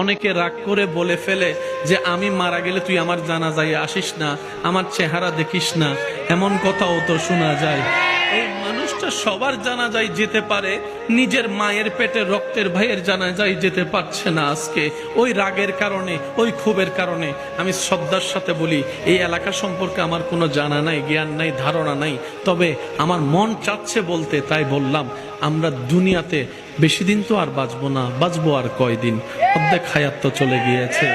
অনেকে রাগ করে বলে ফেলে যে আমি মারা গেলে তুই আমার জানাজায় আসিস না, আমার চেহারা দেখিস না, এমন কথাও তো শোনা যায়। এই মানুষটা সবার জানাজায় যেতে পারে, নিজের মায়ের পেটে রক্তের ভাইয়ের জানাজায় যেতে পারছে না আজকে, ওই রাগের কারণে, ওই ক্ষোভের কারণে। আমি শ্রদ্ধার সাথে বলি, এই এলাকা সম্পর্কে আমার কোনো জানা নাই, জ্ঞান নাই, ধারণা নাই, তবে আমার মন চাচ্ছে বলতে, তাই বললাম। আমরা দুনিয়াতে বেশি দিন তো আর বাঁচবো না, বাঁচবো আর কয়দিন, অর্ধেক হায়াত তো চলে গিয়েছে।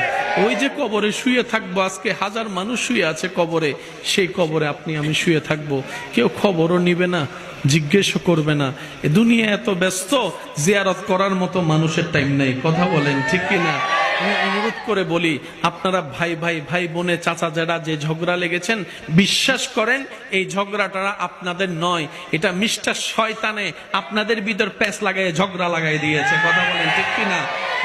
ওই যে কবরে শুয়ে থাকবো, আজকে হাজার মানুষ শুয়ে আছে কবরে, সেই কবরে আপনি আমি শুয়ে থাকবো, কেউ খবরও নিবে না, জিজ্ঞেসও করবে না। এ দুনিয়া এত ব্যস্ত, জিয়ারত করার মতো মানুষের টাইম নেই। কথা বলেন ঠিক কিনা? আমি অনুরোধ করে বলি, আপনারা ভাই ভাই, ভাই বোনে, চাচা যারা যে ঝগড়া লেগেছেন, বিশ্বাস করেন এই ঝগড়াটা আপনাদের নয়, এটা মিস্টার শয়তানে আপনাদের ভিতর প্যাঁচ লাগাই ঝগড়া লাগাই দিয়েছে। কথা বলেন ঠিক কিনা?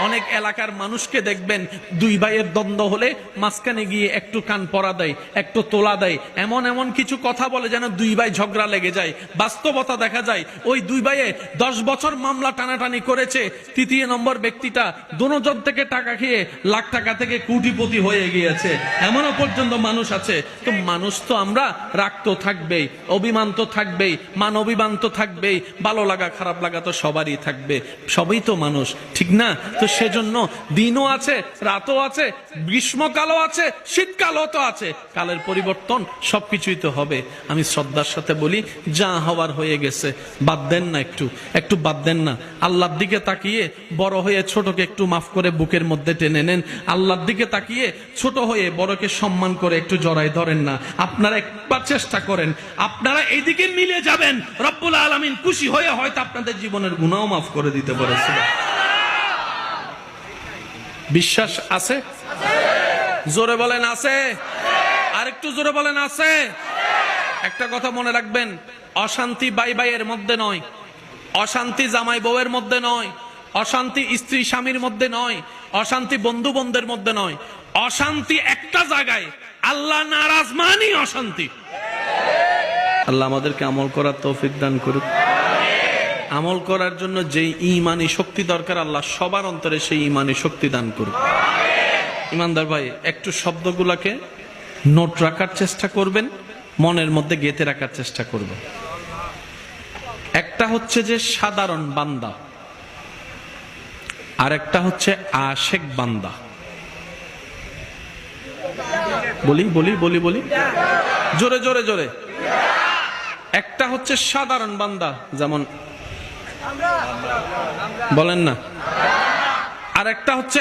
অনেক এলাকার মানুষকে দেখবেন দুই ভাইয়ের দ্বন্দ্ব হলে মাঝখানে গিয়ে একটু কান পরা দেয়, একটু তোলা দেয়, এমন এমন কিছু কথা বলে যেন দুই ভাই ঝগড়া লেগে যায়। বাস্তবতা দেখা যায় ওই দুই ভাইয়ে 10 বছর মামলা টানাটানি করেছে, তৃতীয় নম্বর ব্যক্তিটা দোনোজন থেকে টাকা খেয়ে লাখ টাকা থেকে কোটিপতি হয়ে গিয়েছে, এমনও পর্যন্ত মানুষ আছে। তো মানুষ তো আমরা, রাগ তো থাকবেই, অভিমান তো থাকবেই, মান অভিমান তো থাকবেই, ভালো লাগা খারাপ লাগা তো সবারই থাকবে, সবই তো মানুষ, ঠিক না? তো সেজন্য দিনও আছে, রাতও আছে, গ্রীষ্মকালও আছে, শীতকালও তো আছে, কালের পরিবর্তন সবকিছুই তো হবে। আমি শ্রদ্ধার সাথে বলি, যা হওয়ার হয়ে গেছে, বাদ দেন না, একটু বাদ দেন না। আল্লাহর দিকে তাকিয়ে বড় হয়ে ছোটকে একটু মাফ করে বুকের মধ্যে টেনে নেন। আল্লাহর দিকে তাকিয়ে ছোট হয়ে বড়কে সম্মান করে একটু জড়াই ধরেন না। আপনারা একবার চেষ্টা করেন, আপনারা এইদিকে মিলে যাবেন, রব্বুল আলামিন খুশি হয়ে হয়তো আপনাদের জীবনের গুনাহ মাফ করে দিতে পারেছিল। বিশ্বাস আছে? জোরে বলেন আছে? আর একটু জোরে বলেন আছে? একটা কথা মনে রাখবেন, অশান্তি ভাই ভাইয়ের মধ্যে নয়, অশান্তি জামাই বউয়ের মধ্যে নয়, অশান্তি স্ত্রী স্বামীর মধ্যে নয়, অশান্তি বন্ধু বোনদের মধ্যে নয়, অশান্তি একটা জায়গায়, আল্লাহ নারাজ মানেই অশান্তি। আল্লাহ আমাদেরকে আমল করার তৌফিক দান করুক। আমল করার জন্য যেই ঈমানি শক্তি দরকার, আল্লাহ সবার অন্তরে সেই ঈমানি শক্তি দান করুক। ইমানদার ভাই, একটু শব্দগুলোকে নোট রাখার চেষ্টা করবেন, মনের মধ্যে গেঁথে রাখার চেষ্টা করবেন। একটা হচ্ছে যে সাধারণ বান্দা, আর একটা হচ্ছে আশেক বান্দা। বলি বলি বলি বলি জোরে জোরে জোরে। একটা হচ্ছে সাধারণ বান্দা, যেমন বলেন না, আর একটা হচ্ছে